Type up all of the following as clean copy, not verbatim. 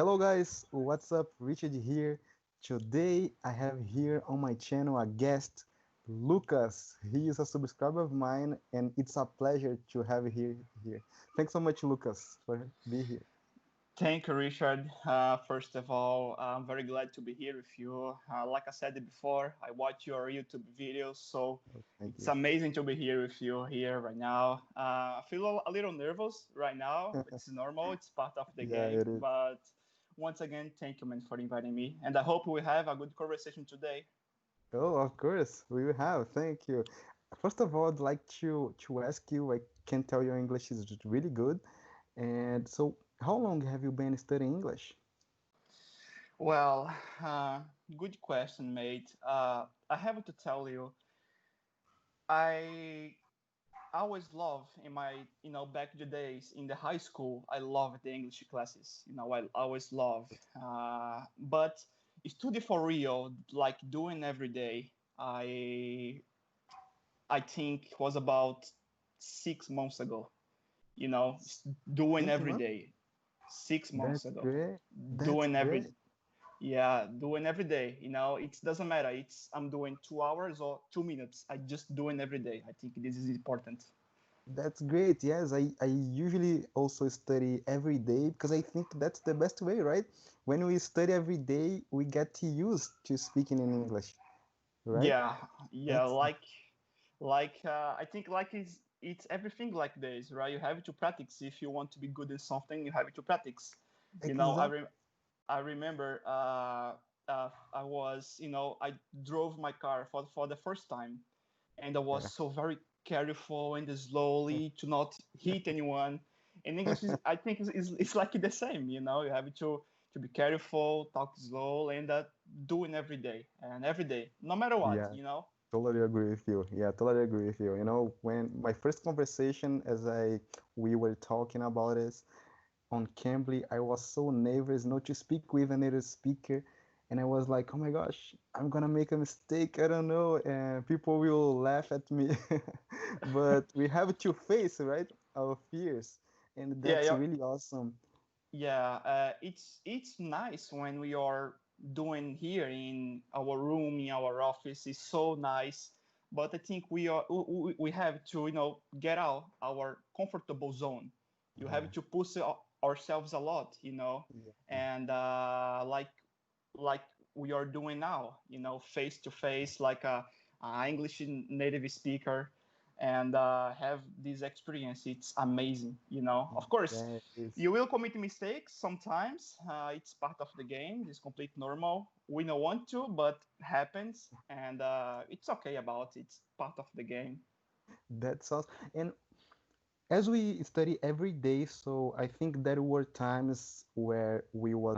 Hello guys, what's up? Richard here. Today I have here on my channel a guest, Lucas. He is a subscriber of mine and it's a pleasure to have you here. Thanks so much, Lucas, for being here. Thank you, Richard. First of all, I'm very glad to be here with you. Like I said before, I watch your YouTube videos, so Thank it's you. amazing to be here with you here right now. I feel a little nervous right now. It's normal, it's part of the Yeah, game. it is. But once again, thank you, man, for inviting me. And I hope we have a good conversation today. Oh, of course, we will have. Thank you. First of all, I'd like to ask you, I can tell your English is really good. And so, how long have you been studying English? Well, good question, mate. I have to tell you, I always love in my back in the days in the high school. I love the English classes. I always love. But study for real, like doing every day. I think was about 6 months ago. Doing Six every months? day. 6 months That's ago, great. That's doing every great. yeah, doing every day. It doesn't matter. I'm doing 2 hours or 2 minutes. I just doing every day. I think this is important. That's great. Yes, I usually also study every day because I think that's the best way, right? When we study every day, we get used to speaking in English, right? Yeah, yeah, That's I think like it's everything like this, right? You have to practice if you want to be good in something. You have to practice. You know, I exact. re- I remember I drove my car for the first time, and I was Yeah. so very careful and slowly to not hit anyone. In English, I think it's like the same. You have to be careful, talk slow, and doing every day and every day, no matter what. Yeah, totally agree with you. Yeah, totally agree with you. You know, when my first conversation, as I we were talking about this on Cambly, I was so nervous not to speak with a native speaker. And I was like, oh my gosh, I'm gonna make a mistake. I don't know. And people will laugh at me. But we have to face, right, our fears. And Yeah, that's yeah, really awesome. yeah. It's nice when we are doing here in our room in our office. It's so nice, but I think we have to get out our comfortable zone. You have Yeah, to push ourselves a lot, yeah, and like we are doing now, face to face, like a English native speaker, and have this experience. It's amazing. Of course, that is. you will commit mistakes sometimes. It's part of the game. It's complete normal. We don't want to, but happens, and it's okay about it. It's part of the game. That's awesome. And as we study every day, so I think there were times where we was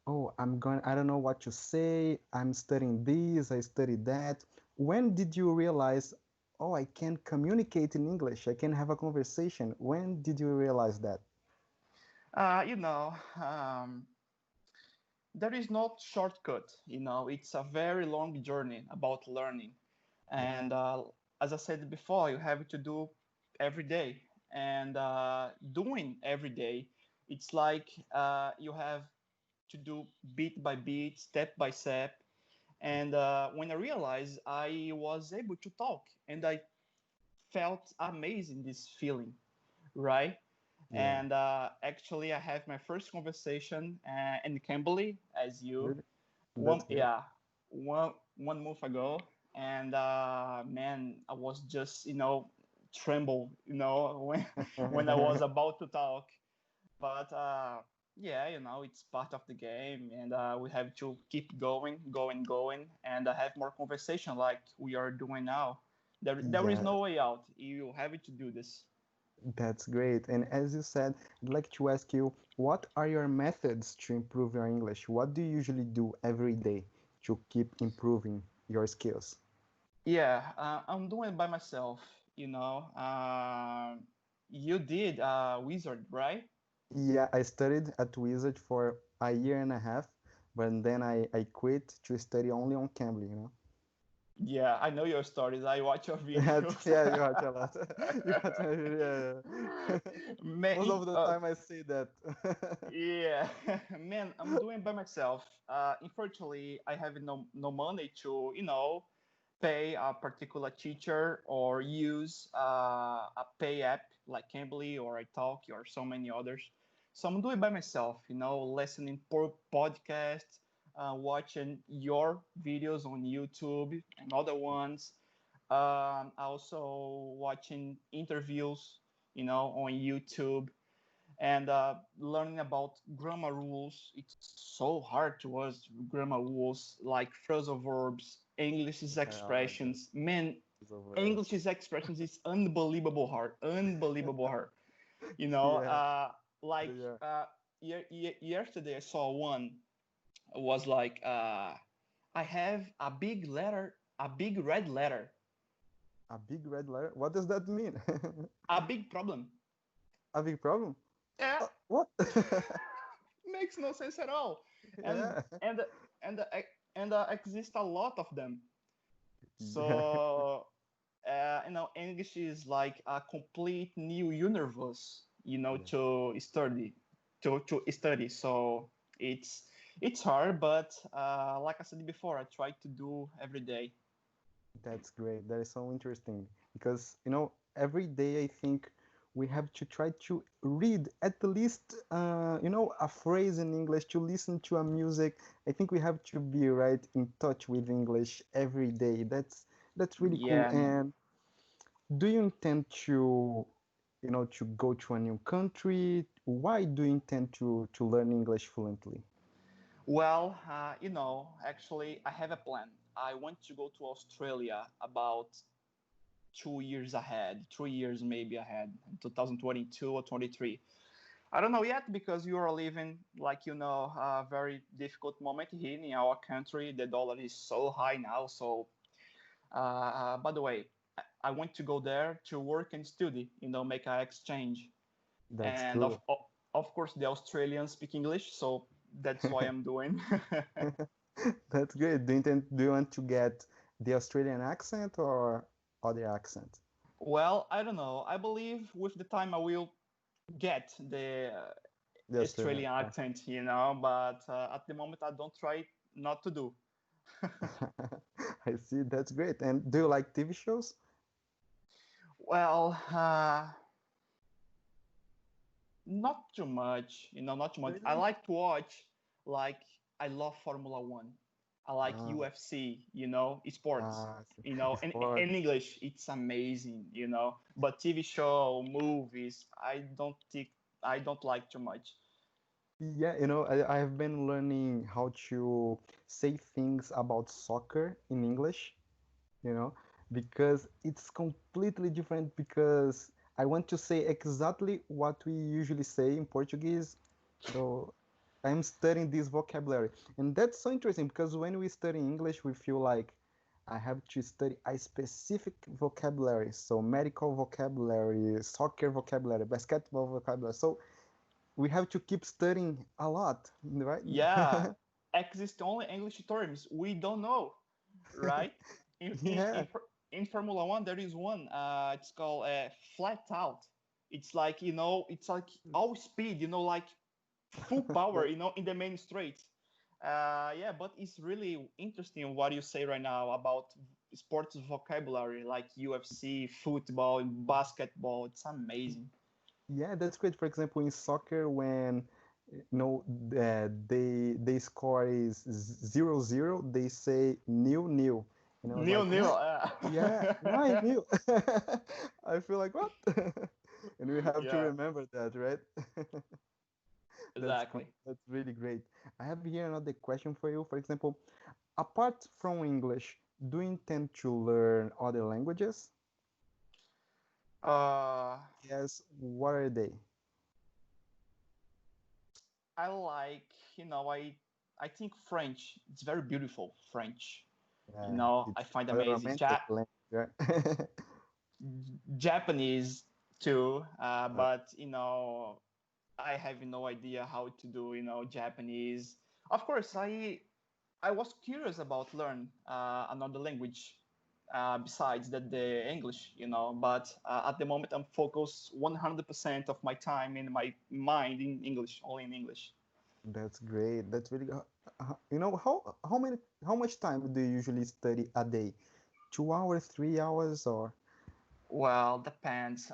oh, I don't know what to say. I'm studying this, I studied that. When did you realize, oh, I can communicate in English, I can have a conversation? When did you realize that? Uh, you know, um, there is no shortcut. It's a very long journey about learning, and as I said before, you have to do every day, and doing every day, it's like you have to do bit by bit, step by step. And when I realized I was able to talk, and I felt amazing this feeling, right? Yeah, And actually, I have my first conversation in Cambly as you really? one That's great. yeah one month ago, and man, I was just tremble when I was about to talk, but yeah, it's part of the game, and we have to keep going, and have more conversation like we are doing now. There is Yeah, no way out. You have to do this. that's great. And as you said, I'd like to ask you, what are your methods to improve your English? What do you usually do every day to keep improving your skills? Yeah, I'm doing it by myself. You did Wizard, right? Yeah, I studied at Wizard for a year and a half, but then I quit to study only on Cambly, you know? Yeah, I know your stories. I watch your videos. Yeah, you watch a lot. You watch my video. Yeah. Most Man, of the time I say that. yeah, man, I'm doing by myself. Unfortunately, I have no money to, pay a particular teacher or use a pay app like Cambly or iTalk or so many others. So I'm doing by myself, listening podcasts, watching your videos on YouTube and other ones. Also watching interviews, on YouTube and learning about grammar rules. It's so hard to us, grammar rules like phrasal verbs, English's Yeah, oh my God, expressions. Man, it's over. English's expressions is unbelievable hard, unbelievable hard. You know, Yeah, uh, like yeah. yesterday I saw one was like, I have a big letter, a big red letter, A big red letter. What does that mean? a big problem. A big problem? Yeah, What? makes no sense at all. And Yeah. and and exist a lot of them. Yeah. So English is like a complete new universe, Yeah. to study. So it's hard, but like I said before, I try to do every day. That's great. That is so interesting because, every day I think we have to try to read at least, a phrase in English, to listen to a music. I think we have to be right in touch with English every day. That's really cool. Yeah, man. And do you intend to go to a new country? Why do you intend to learn English fluently? Well, actually, I have a plan. I want to go to Australia about 2 years ahead, 3 years maybe ahead, in 2022 or 23. I don't know yet because you are living, like a very difficult moment here in our country. The dollar is so high now. So, by the way, I want to go there to work and study. Make an exchange, That's and cool. of course the Australians speak English, so that's why I'm doing. That's great. Do you want to get the Australian accent or other accent? Well, I don't know. I believe with the time I will get the The Australian. Australian accent, but at the moment I don't try not to do. I see. That's great. And do you like TV shows? Well, not too much, not too much. I Really? like to watch, like, I love Formula One. I like Ah, UFC, sports, I see. in Sports. English, it's amazing. But TV show, movies, I don't like too much. Yeah, I have been learning how to say things about soccer in English, you know, because it's completely different because I want to say exactly what we usually say in Portuguese. So I'm studying this vocabulary. And that's so interesting because when we study English, we feel like I have to study a specific vocabulary. So medical vocabulary, soccer vocabulary, basketball vocabulary. So we have to keep studying a lot, right? Yeah, exist only English terms we don't know, right? In in in, Yeah. for- in Formula One, there is one. It's called flat out. It's like it's like all speed. Like full power. That, In the main straight. Yeah, but it's really interesting what you say right now about sports vocabulary like UFC, football, and basketball. It's amazing. yeah, that's great. For example, in soccer, when they score is 0-0, they say nil-nil. And I was Nil like, nil. what? Yeah, why nil? I feel like what? And we have to Yeah, remember that, right? That's cool. exactly. That's really great. I have here another question for you. For example, apart from English, do you intend to learn other languages? Uh, Yes, what are they? I like, I think French. It's very beautiful, French. I It's find a amazing. romantic language, right? Japanese too, Uh, but I have no idea how to do, Japanese. Of course, I was curious about learn another language besides the English, but at the moment I'm focused 100% of my time and my mind in English, only in English. That's great. That's really good. How much time do you usually study a day? 2 hours, 3 hours, or? Well, depends.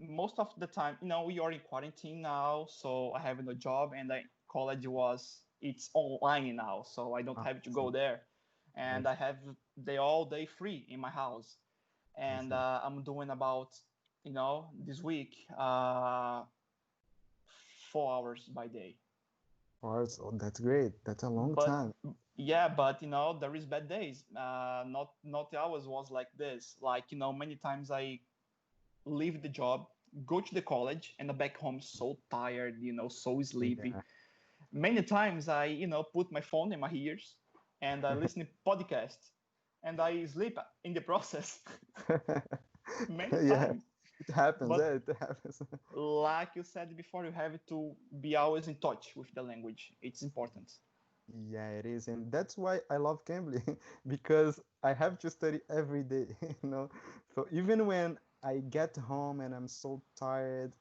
Most of the time, we are in quarantine now, so I have no job, and college it's online now, so I don't Ah, have to I go see. there, I and I see. have the all day free in my house, I and see. I'm doing about, this week, 4 hours by day. Hours. Oh, that's great. That's a long But time. yeah, but there is bad days. Not always was like this. Like many times I leave the job, go to the college, and I'm back home so tired, so sleepy. Yeah. Many times I, put my phone in my ears and I listen to podcasts and I sleep in the process many Yeah, times. it happens. But Yeah, it happens. like you said before, you have to be always in touch with the language. It's important. Yeah, it is, and that's why I love Cambly because I have to study every day, you know. So even when I get home and I'm so tired,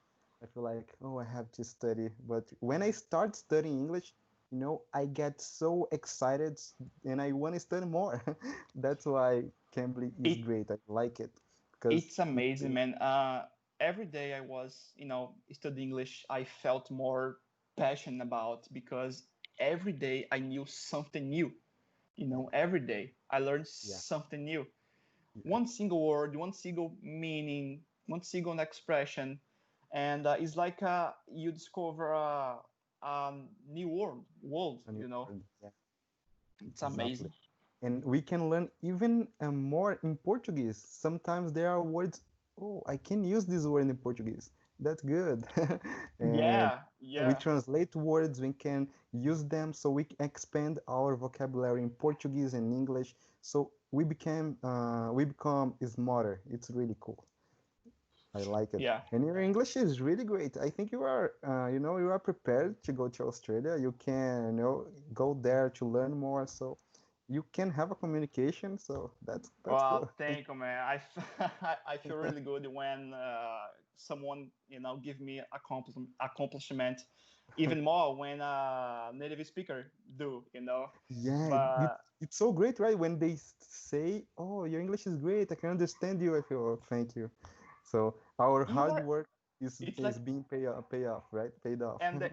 I feel like, oh, I have to study. But when I start studying English, I get so excited and I want to study more. That's why Cambly is It great. I like it because it's amazing, man. Every day I was, studying English, I felt more passionate about because every day I knew something new. Every day I learned yeah, something new. yeah, One single word, one single meaning, one single expression, and it's like you discover a new world. a new word. Yeah, It's exactly. amazing. And we can learn even more in Portuguese. Sometimes there are words, oh, I can use this word in Portuguese. That's good. And Yeah, we yeah. translate words, we can use them so we can expand our vocabulary in Portuguese and English. So we become smarter. It's really cool. I like it. Yeah. And your English is really great. I think you are prepared to go to Australia. You can, go there to learn more. So you can have a communication. So that's good. Well, thank you, man. I feel really good when someone give me accomplishment, even more when a native speaker do. Yeah, But it's so great, right? When they say, "Oh, your English is great. I can understand you." I feel, oh, thank you. So our you hard are. work is It's like is being pay off, right? Paid off. and the,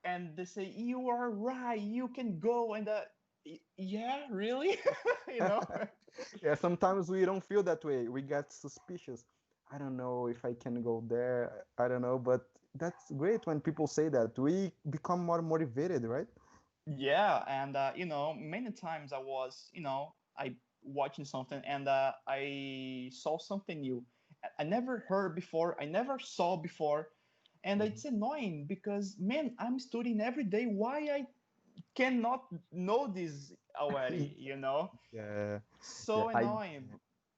and they say you are right. You can go and yeah, really, you know. Yeah, sometimes we don't feel that way. We get suspicious. I don't know if I can go there. I don't know, but that's great when people say that. We become more motivated, right? Yeah, and many times I was, I watching something and I saw something new. I never heard before. I never saw before, and Mhm. it's annoying because man, I'm studying every day. Why I cannot know this already? Yeah, yeah. So annoying.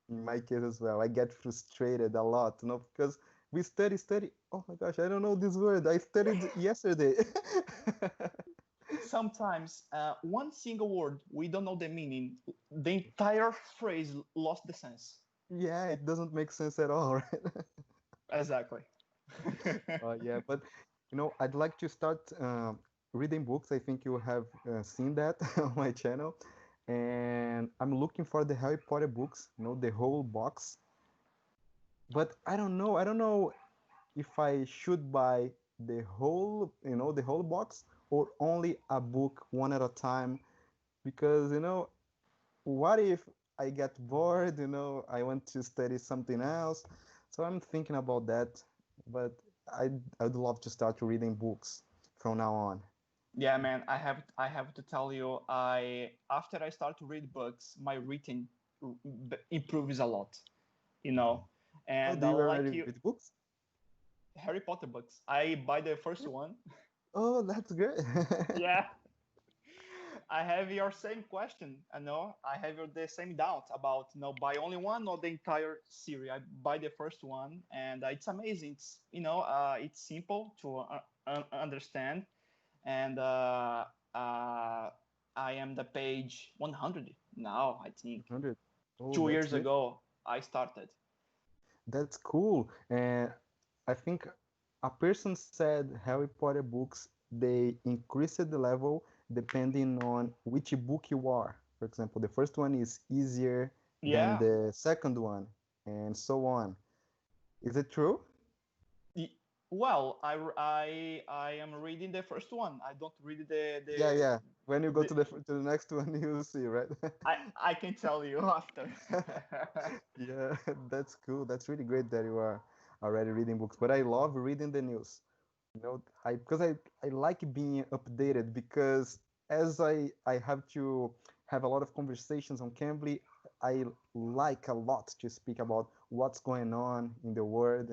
In my case as well, I get frustrated a lot, because we study. Oh my gosh, I don't know this word. I studied yesterday. Sometimes one single word we don't know the meaning, the entire phrase lost the sense. Yeah, it doesn't make sense at all, right? Exactly. Yeah, but I'd like to start reading books. I think you have seen that on my channel, and I'm looking for the Harry Potter books, the whole box. But I don't know. I don't know if I should buy the whole box or only a book one at a time, because what if I get bored, I want to study something else. So I'm thinking about that, but I'd love to start reading books from now on. Yeah, man, I have to tell you, I after I start to read books, my reading improves a lot, you know. Oh, And do you like already you, read books? Harry Potter books, I buy the first one. Oh, that's great. Yeah, I have your same question. I have the same doubt about buy only one or the entire series. I buy the first one, and it's amazing. It's simple to understand, and I am the page 100 now, I think. 100. Oh, 2 years great. ago, I started. That's cool. And I think a person said Harry Potter books, they increased the level depending on which book you are. For example, the first one is easier than Yeah. the second one, and so on. Is it true? Y- Well, I am reading the first one. I don't read Yeah, yeah. When you go the to the next one, you'll see, right? I can tell you after. Yeah, that's cool. That's really great that you are already reading books. But I love reading the news. I because I like being updated because as I have to have a lot of conversations on Cambly, I like a lot to speak about what's going on in the world.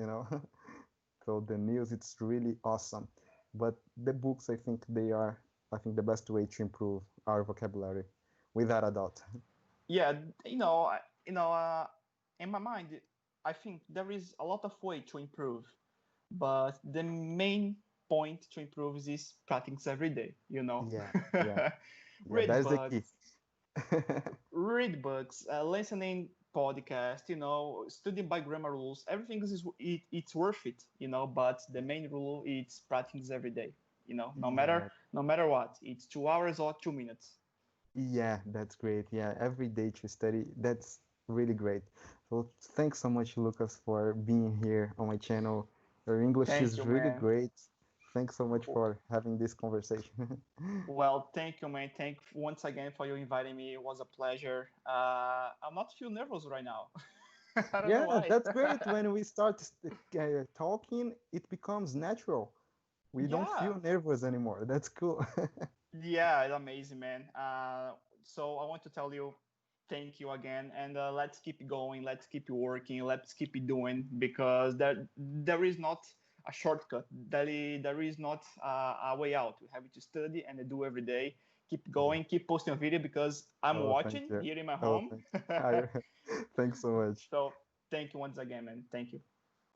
So the news, it's really awesome. But the books, I think the best way to improve our vocabulary, without a doubt. Yeah, you know, in my mind, I think there is a lot of way to improve, but the main point to improve is practice every day. Yeah, yeah, yeah. Read That's the key. books, read books, listening podcast, studying by grammar rules. Everything it's worth it, But the main rule is practice every day. No matter Yeah, no matter what, it's 2 hours or 2 minutes. yeah, that's great. Yeah, every day to study. That's really great. So thanks so much, Lucas, for being here on my channel. Your English Thank is you, really man. great. Thanks so much for having this conversation. Well, thank you, man. Thank once again for you inviting me. It was a pleasure. I'm not feel nervous right now. I don't know Yeah, why. that's great. When we start talking, it becomes natural. We don't Yeah, feel nervous anymore. That's cool. yeah, it's amazing, man. So I want to tell you, thank you again, and let's keep going. Let's keep working. Let's keep it doing because there is not a shortcut. There is not a way out. We have to study and do every day. Keep Yeah. going. Keep posting a video because I'm Oh, thank watching you. here in my Oh, home. thank you. Thanks so much. So thank you once again, man. Thank you.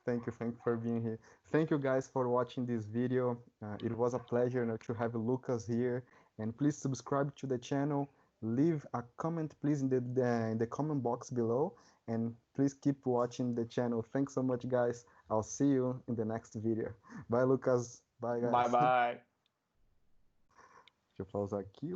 Thank you for being here. Thank you guys for watching this video. It was a pleasure, to have Lucas here. And please subscribe to the channel. Leave a comment, please, in the comment box below. And please keep watching the channel. Thanks so much, guys. I'll see you in the next video. Bye, Lucas. Bye, Bye guys. bye. Deixa eu pausar aqui.